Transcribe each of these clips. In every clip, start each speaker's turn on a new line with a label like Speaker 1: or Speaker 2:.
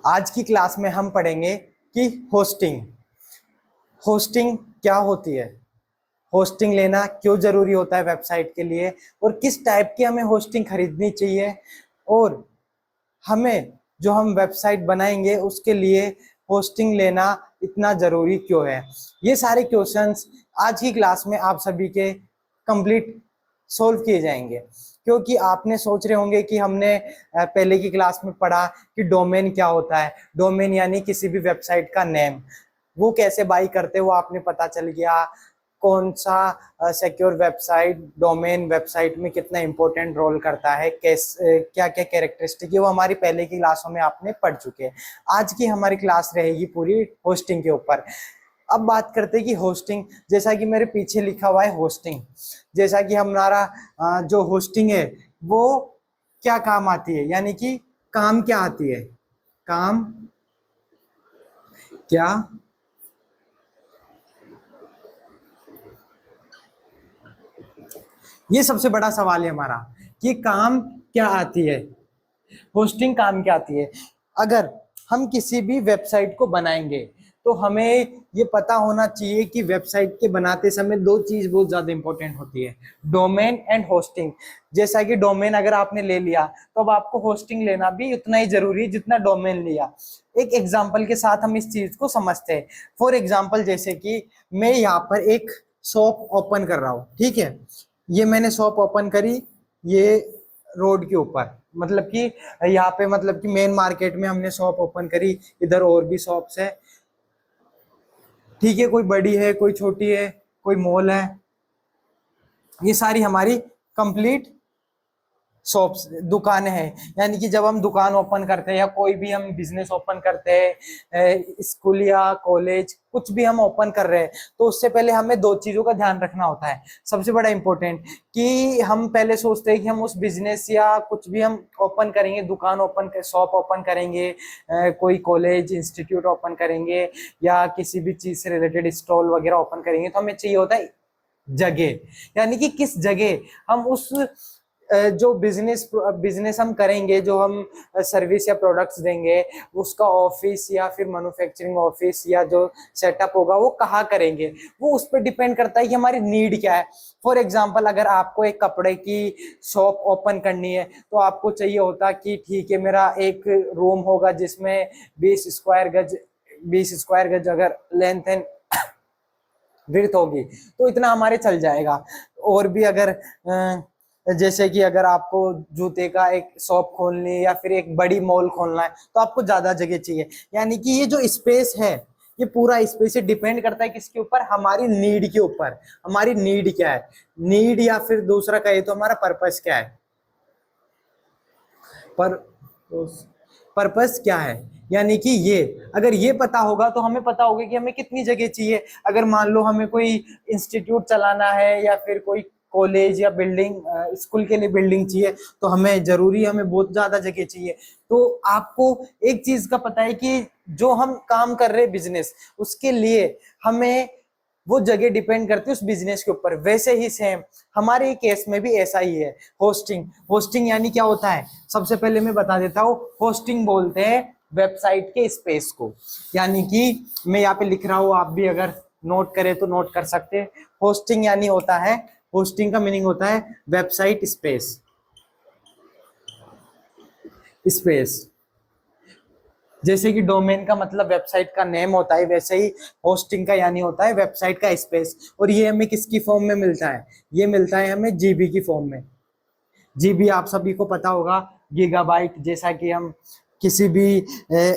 Speaker 1: आज की क्लास में हम पढ़ेंगे कि होस्टिंग होस्टिंग क्या होती है, होस्टिंग लेना क्यों जरूरी होता है वेबसाइट के लिए, और किस टाइप की हमें होस्टिंग खरीदनी चाहिए, और हमें जो हम वेबसाइट बनाएंगे उसके लिए होस्टिंग लेना इतना जरूरी क्यों है। ये सारे क्वेश्चंस आज की क्लास में आप सभी के कंप्लीट सोल्व किए जाएंगे, क्योंकि आपने सोच रहे होंगे कि हमने पहले की क्लास में पढ़ा कि डोमेन क्या होता है। डोमेन यानी किसी भी वेबसाइट का नेम, वो कैसे बाई करते वो आपने पता चल गया। कौन सा सिक्योर वेबसाइट डोमेन वेबसाइट में कितना इंपॉर्टेंट रोल करता है, कैसे क्या क्या कैरेक्टरिस्टिक है, वो हमारी पहले की क्लासों में आपने पढ़ चुके हैं। आज की हमारी क्लास रहेगी पूरी होस्टिंग के ऊपर। अब बात करते हैं कि होस्टिंग, जैसा कि मेरे पीछे लिखा हुआ है होस्टिंग, जैसा कि हमारा जो होस्टिंग है वो क्या काम आती है, यानी कि काम क्या आती है, काम क्या, ये सबसे बड़ा सवाल है हमारा कि काम क्या आती है, होस्टिंग काम क्या आती है। अगर हम किसी भी वेबसाइट को बनाएंगे तो हमें ये पता होना चाहिए कि वेबसाइट के बनाते समय दो चीज बहुत ज्यादा इंपॉर्टेंट होती है, डोमेन एंड होस्टिंग। जैसा कि डोमेन अगर आपने ले लिया तो अब आपको होस्टिंग लेना भी उतना ही जरूरी है जितना डोमेन लिया। एक एग्जांपल के साथ हम इस चीज को समझते हैं। फॉर एग्जांपल, जैसे कि मैं यहाँ पर एक शॉप ओपन कर रहा हूँ, ठीक है। ये मैंने शॉप ओपन करी, ये रोड के ऊपर, मतलब कि यहाँ पे, मतलब कि मेन मार्केट में हमने शॉप ओपन करी। इधर और भी शॉप्स है, ठीक है, कोई बड़ी है कोई छोटी है, कोई मॉल है। ये सारी हमारी कंप्लीट शॉप्स दुकानें हैं। यानी कि जब हम दुकान ओपन करते हैं या कोई भी हम बिजनेस ओपन करते हैं, स्कूल या कॉलेज कुछ भी हम ओपन कर रहे हैं, तो उससे पहले हमें दो चीजों का ध्यान रखना होता है। सबसे बड़ा इंपॉर्टेंट कि हम पहले सोचते हैं कि हम उस बिजनेस या कुछ भी हम ओपन करेंगे, दुकान ओपन कर शॉप ओपन करेंगे, कोई कॉलेज इंस्टीट्यूट ओपन करेंगे या किसी भी चीज से रिलेटेड स्टॉल वगैरह ओपन करेंगे, तो हमें चाहिए होता है जगह। यानी कि किस जगह हम उस जो बिजनेस बिजनेस हम करेंगे, जो हम सर्विस या प्रोडक्ट्स देंगे, उसका ऑफिस या फिर मैन्युफैक्चरिंग ऑफिस या जो सेटअप होगा वो कहाँ करेंगे, वो उस पर डिपेंड करता है कि हमारी नीड क्या है। फॉर एग्जांपल, अगर आपको एक कपड़े की शॉप ओपन करनी है तो आपको चाहिए होता कि ठीक है, मेरा एक रूम होगा जिसमें 20 स्क्वायर गज अगर लेंथ एंड विड्थ होगी तो इतना हमारे चल जाएगा। और भी अगर जैसे कि अगर आपको जूते का एक शॉप खोलनी है या फिर एक बड़ी मॉल खोलना है तो आपको ज्यादा जगह चाहिए। यानी कि ये जो स्पेस है, ये पूरा स्पेस डिपेंड करता है किसके ऊपर, हमारी नीड के ऊपर। हमारी नीड क्या है, नीड, या फिर दूसरा कहे तो हमारा पर्पस क्या है, पर पर्पस क्या है। यानी कि ये, अगर ये पता होगा तो हमें पता होगा कि हमें कितनी जगह चाहिए। अगर मान लो हमें कोई इंस्टीट्यूट चलाना है या फिर कोई कॉलेज या बिल्डिंग, स्कूल के लिए बिल्डिंग चाहिए, तो हमें जरूरी, हमें बहुत ज्यादा जगह चाहिए। तो आपको एक चीज का पता है कि जो हम काम कर रहे हैं बिजनेस, उसके लिए हमें वो जगह डिपेंड करती है उस बिजनेस के ऊपर। वैसे ही सेम हमारे केस में भी ऐसा ही है। होस्टिंग, होस्टिंग यानी क्या होता है, सबसे पहले मैं बता देता हूँ। होस्टिंग बोलते हैं वेबसाइट के स्पेस को। यानी कि मैं यहाँ पे लिख रहा हूँ, आप भी अगर नोट करें तो नोट कर सकते हैं। होस्टिंग यानी होता है, होस्टिंग का मीनिंग होता है वेबसाइट स्पेस, स्पेस। जैसे कि डोमेन का मतलब वेबसाइट का नेम होता है, वैसे ही होस्टिंग का यानी होता है वेबसाइट का स्पेस। और ये हमें किसकी फॉर्म में मिलता है, ये मिलता है हमें जीबी की फॉर्म में। जीबी आप सभी को पता होगा, गीगाबाइट। जैसा कि हम किसी भी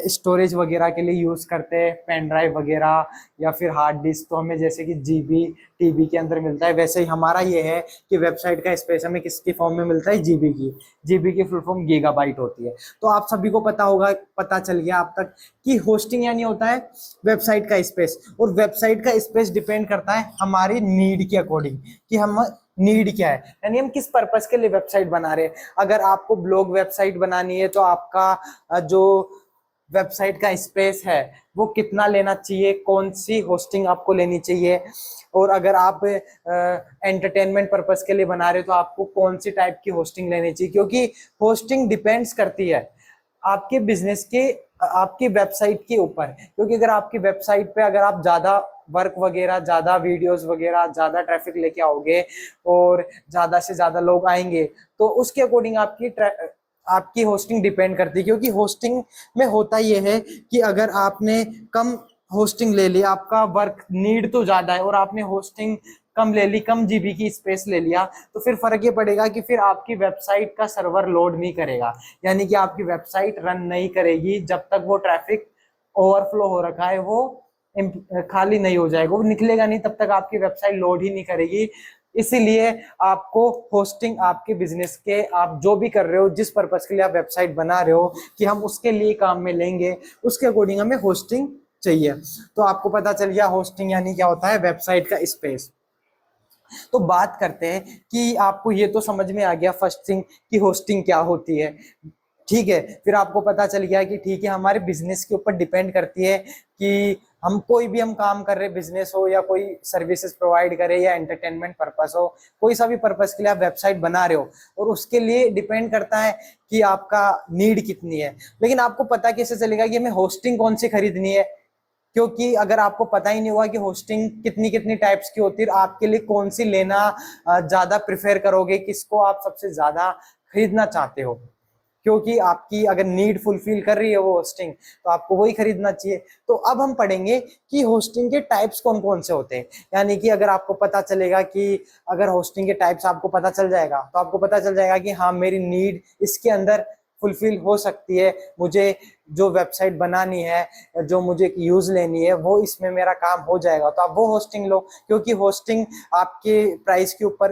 Speaker 1: स्टोरेज वगैरह के लिए यूज करते हैं, पेन ड्राइव वगैरह या फिर हार्ड डिस्क, तो हमें जैसे कि जीबी टीबी के अंदर मिलता है, वैसे ही हमारा ये है कि वेबसाइट का स्पेस हमें किसकी फॉर्म में मिलता है, जीबी की। जीबी की फुल फॉर्म गीगाबाइट होती है। तो आप सभी को पता होगा, पता चल गया आप तक कि होस्टिंग यानी होता है वेबसाइट का स्पेस। और वेबसाइट का स्पेस डिपेंड करता है हमारी नीड के अकॉर्डिंग कि हम नीड क्या है, यानी हम किस पर्पस के लिए वेबसाइट बना रहे हैं। अगर आपको ब्लॉग वेबसाइट बनानी है तो आपका जो वेबसाइट का स्पेस है वो कितना लेना चाहिए, कौन सी होस्टिंग आपको लेनी चाहिए। और अगर आप एंटरटेनमेंट पर्पस के लिए बना रहे हो तो आपको कौन सी टाइप की होस्टिंग लेनी चाहिए, क्योंकि होस्टिंग डिपेंड्स करती है आपके बिजनेस के आपकी वेबसाइट के ऊपर, क्योंकि अगर आपकी वेबसाइट पे अगर आप ज्यादा वर्क वगैरह, ज्यादा वीडियोस वगैरह, ज्यादा ट्रैफिक लेके आओगे और ज्यादा से ज्यादा लोग आएंगे, तो उसके अकॉर्डिंग आपकी होस्टिंग डिपेंड करती है। क्योंकि होस्टिंग में होता यह है कि अगर आपने कम होस्टिंग ले ली, आपका वर्क नीड तो ज्यादा है और आपने होस्टिंग कम ले ली, कम जीबी की स्पेस ले लिया, तो फिर फर्क ये पड़ेगा कि फिर आपकी वेबसाइट का सर्वर लोड नहीं करेगा, यानी कि आपकी वेबसाइट रन नहीं करेगी जब तक वो ट्रैफिक ओवरफ्लो हो रखा है वो खाली नहीं हो जाएगा, वो निकलेगा नहीं तब तक आपकी वेबसाइट लोड ही नहीं करेगी। इसीलिए आपको होस्टिंग आपके बिजनेस के, आप जो भी कर रहे हो, जिस पर्पस के लिए आप वेबसाइट बना रहे हो कि हम उसके लिए काम में लेंगे, उसके अकॉर्डिंग हमें होस्टिंग चाहिए। तो आपको पता चल गया होस्टिंग यानी क्या होता है, वेबसाइट का स्पेस। तो बात करते हैं कि आपको ये तो समझ में आ गया फर्स्ट थिंग कि होस्टिंग क्या होती है, ठीक है। फिर आपको पता चल गया कि ठीक है हमारे बिजनेस के ऊपर डिपेंड करती है कि हम कोई भी हम काम कर रहे, बिजनेस हो या कोई सर्विसेज प्रोवाइड करे या एंटरटेनमेंट पर्पस हो, कोई सा भी पर्पस के लिए आप वेबसाइट बना रहे हो, और उसके लिए डिपेंड करता है कि आपका नीड कितनी है। लेकिन आपको पता कैसे चलेगा कि हमें होस्टिंग कौन सी खरीदनी है, क्योंकि अगर आपको पता ही नहीं होगा कि होस्टिंग कितनी कितनी टाइप्स की होती है, आपके लिए कौन सी लेना ज्यादा प्रिफेर करोगे, किसको आप सबसे ज्यादा खरीदना चाहते हो, क्योंकि आपकी अगर नीड फुलफिल कर रही है वो होस्टिंग, तो आपको वही खरीदना चाहिए। तो अब हम पढ़ेंगे कि होस्टिंग के टाइप्स कौन कौन से होते हैं। यानी कि अगर आपको पता चलेगा कि अगर होस्टिंग के टाइप्स आपको पता चल जाएगा, तो आपको पता चल जाएगा कि हाँ मेरी नीड इसके अंदर फुलफिल हो सकती है, मुझे जो वेबसाइट बनानी है, जो मुझे यूज लेनी है, वो इसमें मेरा काम हो जाएगा, तो आप वो होस्टिंग लो। क्योंकि होस्टिंग आपके प्राइस के ऊपर